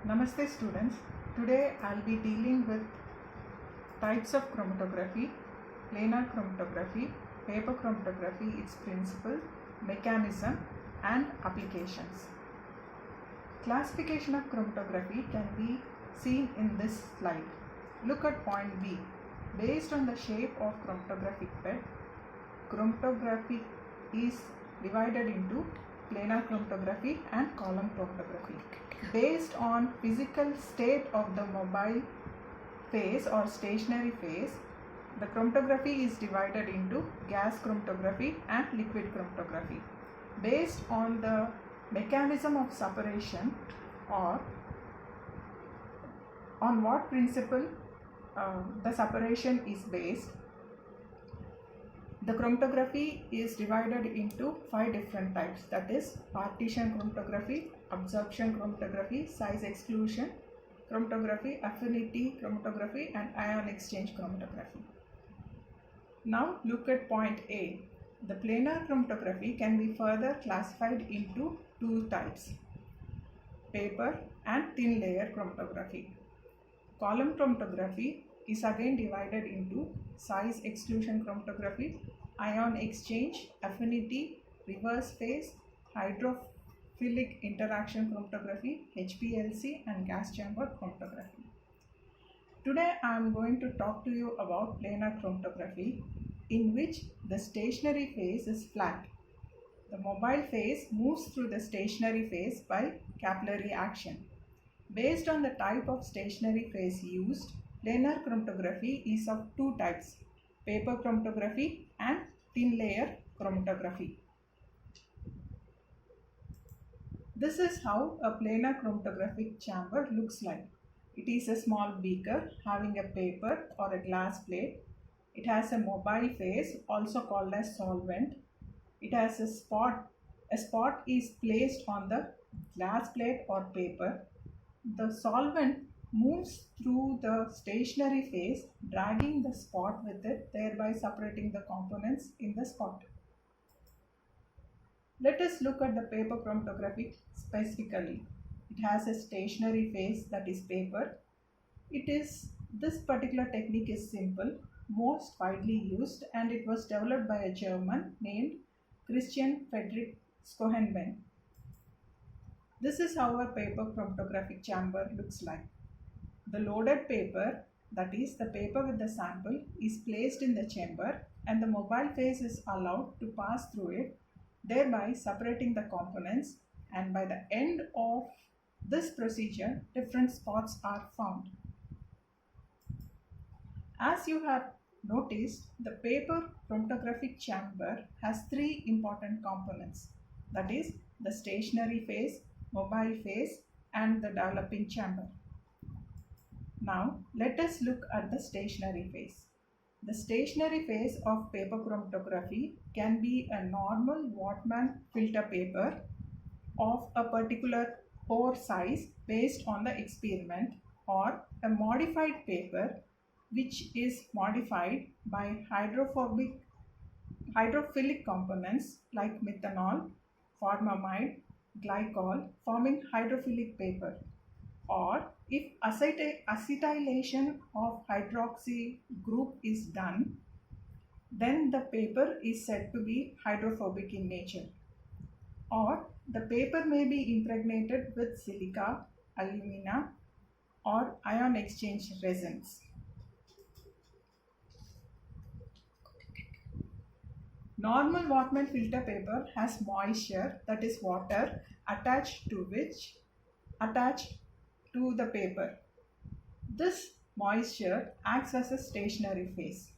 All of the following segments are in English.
Namaste students. Today I'll be dealing with types of chromatography, planar chromatography, paper chromatography, its principle, mechanism and applications. Classification of chromatography can be seen in this slide. Look at point B. Based on the shape of chromatographic bed, chromatography is divided into planar chromatography and column chromatography. Based on physical state of the mobile phase or stationary phase, the chromatography is divided into gas chromatography and liquid chromatography. Based on the mechanism of separation or on what principle the separation is based, the chromatography is divided into 5 different types, that is partition chromatography, absorption chromatography, size exclusion chromatography, affinity chromatography and ion exchange chromatography. Now look at point A. The planar chromatography can be further classified into 2 types, paper and thin layer chromatography. Column chromatography is again divided into size exclusion chromatography, ion exchange, affinity, reverse phase, hydrophilic interaction chromatography, HPLC and gas chamber chromatography. Today I am going to talk to you about planar chromatography, in which the stationary phase is flat. The mobile phase moves through the stationary phase by capillary action. Based on the type of stationary phase used, planar chromatography is of 2 types, paper chromatography and thin layer chromatography. This is how a planar chromatographic chamber looks like. It is a small beaker having a paper or a glass plate. It has a mobile phase, also called as solvent. It has a spot. A spot is placed on the glass plate or paper. The solvent moves through the stationary phase, dragging the spot with it, thereby separating the components in the spot. Let us look at the paper chromatography specifically. It has a stationary phase, that is paper. This particular technique is simple, most widely used, and it was developed by a German named Christian Friedrich Schoenben. This is how a paper chromatographic chamber looks like. The loaded paper, that is the paper with the sample, is placed in the chamber and the mobile phase is allowed to pass through it, thereby separating the components, and by the end of this procedure, different spots are found. As you have noticed, the paper chromatographic chamber has 3 important components, that is the stationary phase, mobile phase and the developing chamber. Now let us look at the stationary phase. The stationary phase of paper chromatography can be a normal Whatman filter paper of a particular pore size based on the experiment, or a modified paper which is modified by hydrophilic components like methanol, formamide, glycol, forming hydrophilic paper, or if acetylation of hydroxy group is done, then the paper is said to be hydrophobic in nature. Or the paper may be impregnated with silica, alumina or ion exchange resins. Normal Whatman filter paper has moisture, that is water, attached to the paper. This moisture acts as a stationary phase.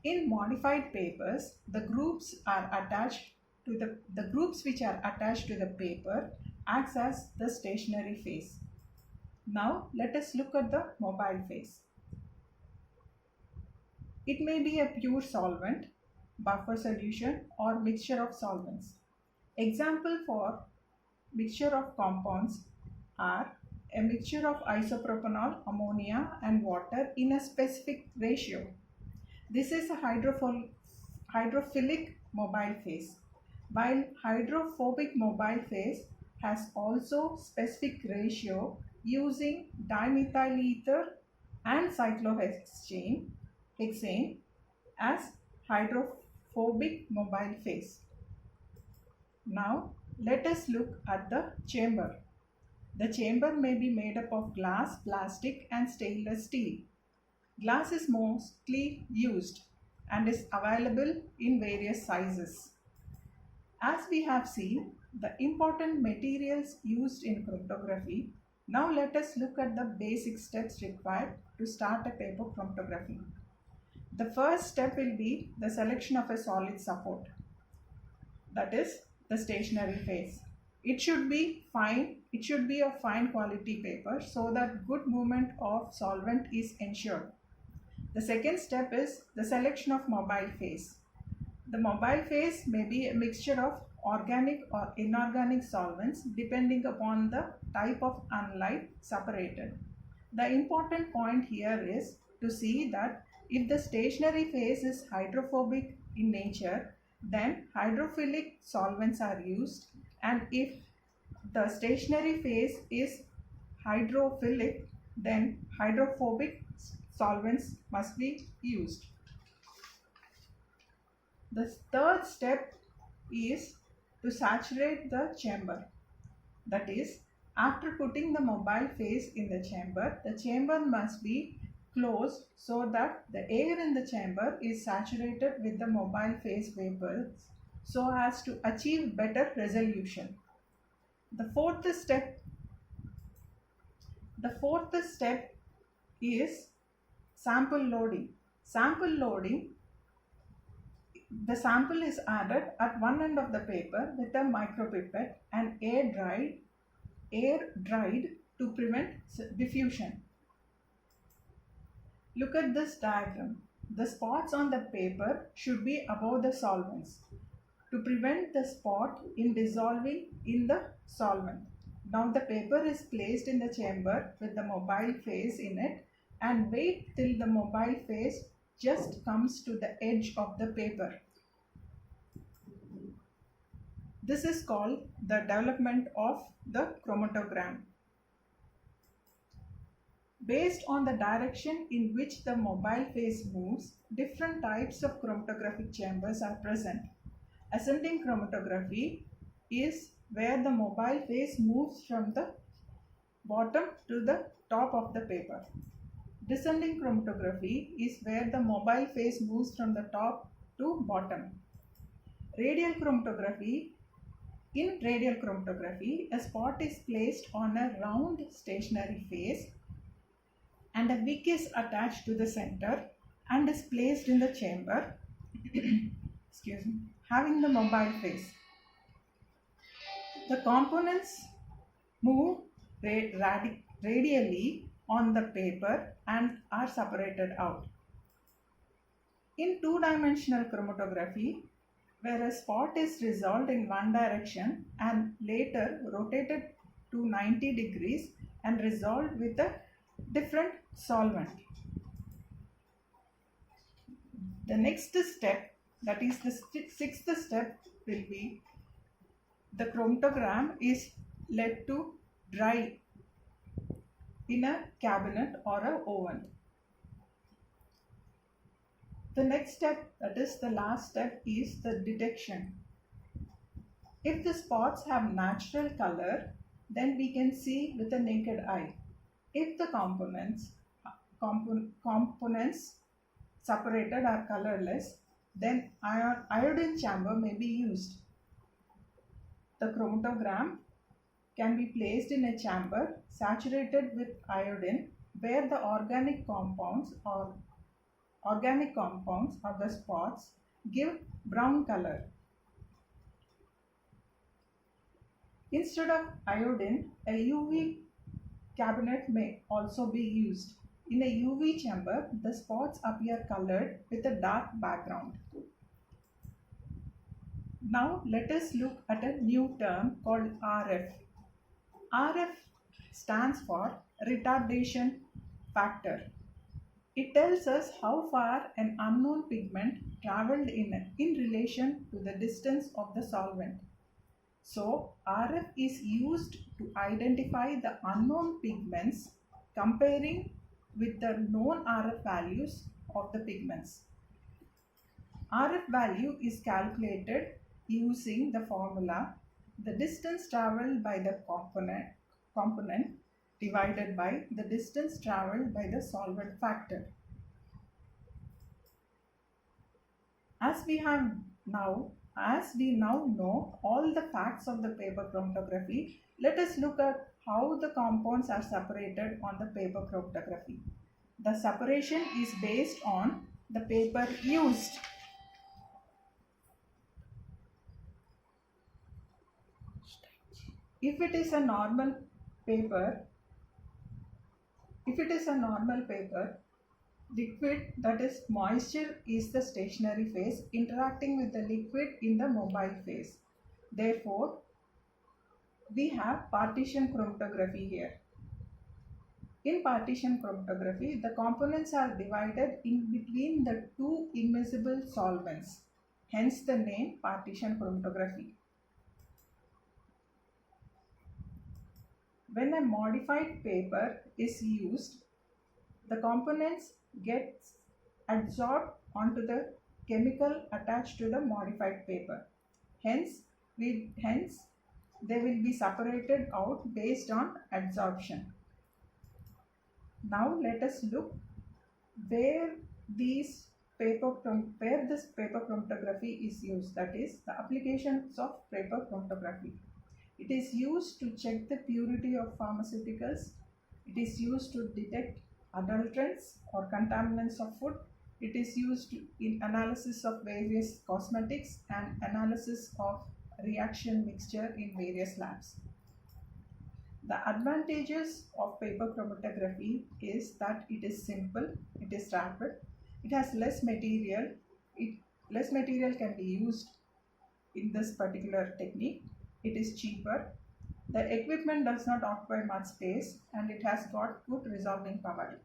In modified papers, the groups which are attached to the paper acts as the stationary phase. Now let us look at the mobile phase. It may be a pure solvent, buffer solution or mixture of solvents. Example for mixture of compounds are a mixture of isopropanol, ammonia and water in a specific ratio. This is a hydrophilic mobile phase, while hydrophobic mobile phase has also specific ratio using dimethyl ether and cyclohexane as hydrophobic mobile phase. Now let us look at the chamber. The chamber may be made up of glass, plastic and stainless steel. Glass is mostly used and is available in various sizes. As we have seen the important materials used in chromatography, now let us look at the basic steps required to start a paper chromatography. The first step will be the selection of a solid support, that is the stationary phase. It should be of fine quality paper so that good movement of solvent is ensured. The second step is the selection of mobile phase. The mobile phase may be a mixture of organic or inorganic solvents depending upon the type of analyte separated. The important point here is to see that if the stationary phase is hydrophobic in nature, then hydrophilic solvents are used, and if the stationary phase is hydrophilic, then hydrophobic solvents must be used. The third step is to saturate the chamber. That is, after putting the mobile phase in the chamber must be closed so that the air in the chamber is saturated with the mobile phase vapors so as to achieve better resolution. The fourth step is sample loading. The sample is added at one end of the paper with a micropipette and air dried to prevent diffusion. Look at this diagram. The spots on the paper should be above the solvents to prevent the spot in dissolving in the solvent. Now the paper is placed in the chamber with the mobile phase in it and wait till the mobile phase just comes to the edge of the paper. This is called the development of the chromatogram. Based on the direction in which the mobile phase moves, different types of chromatographic chambers are present. Ascending chromatography is where the mobile phase moves from the bottom to the top of the paper. Descending chromatography is where the mobile phase moves from the top to bottom. In radial chromatography, a spot is placed on a round stationary phase and a wick is attached to the center and is placed in the chamber having the mobile phase. The components move radially on the paper and are separated out. In two-dimensional chromatography, where a spot is resolved in one direction and later rotated to 90 degrees and resolved with a different solvent. The next step, that is the sixth step, will be the chromatogram is led to dry in a cabinet or an oven. The next step, that is the last step, is the detection. If the spots have natural color, then we can see with the naked eye. If the components separated are colorless, then iodine chamber may be used. The chromatogram can be placed in a chamber saturated with iodine where the organic compounds of the spots give brown color. Instead of iodine, a UV cabinet may also be used. In a UV chamber, the spots appear colored with a dark background. Now let us look at a new term called RF. RF stands for retardation factor. It tells us how far an unknown pigment traveled in relation to the distance of the solvent. So RF is used to identify the unknown pigments comparing with the known RF values of the pigments. RF value is calculated using the formula the distance traveled by the component divided by the distance traveled by the solvent factor. As we now know all the facts of the paper chromatography, let us look at how the compounds are separated on the paper chromatography. The separation is based on the paper used. If it is a normal paper, liquid, that is moisture, is the stationary phase interacting with the liquid in the mobile phase. Therefore, we have partition chromatography here. In partition chromatography, the components are divided in between the two immiscible solvents. Hence the name partition chromatography. When a modified paper is used, the components get adsorbed onto the chemical attached to the modified paper. Hence, they will be separated out based on adsorption. Now let us look where this paper chromatography is used, that is the applications of paper chromatography. It is used to check the purity of pharmaceuticals. It is used to detect adulterants or contaminants of food. It is used in analysis of various cosmetics and analysis of reaction mixture in various labs. The advantages of paper chromatography is that it is simple, it is rapid, it has less material. Less material can be used in this particular technique. It is cheaper. The equipment does not occupy much space and it has got good resolving power.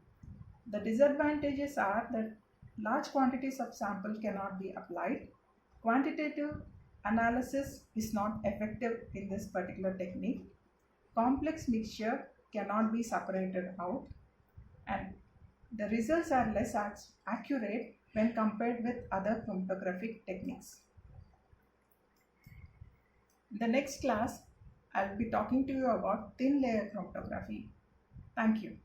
The disadvantages are that large quantities of sample cannot be applied. Quantitative analysis is not effective in this particular technique. Complex mixture cannot be separated out, and the results are less accurate when compared with other chromatographic techniques. In the next class, I'll be talking to you about thin layer chromatography. Thank you.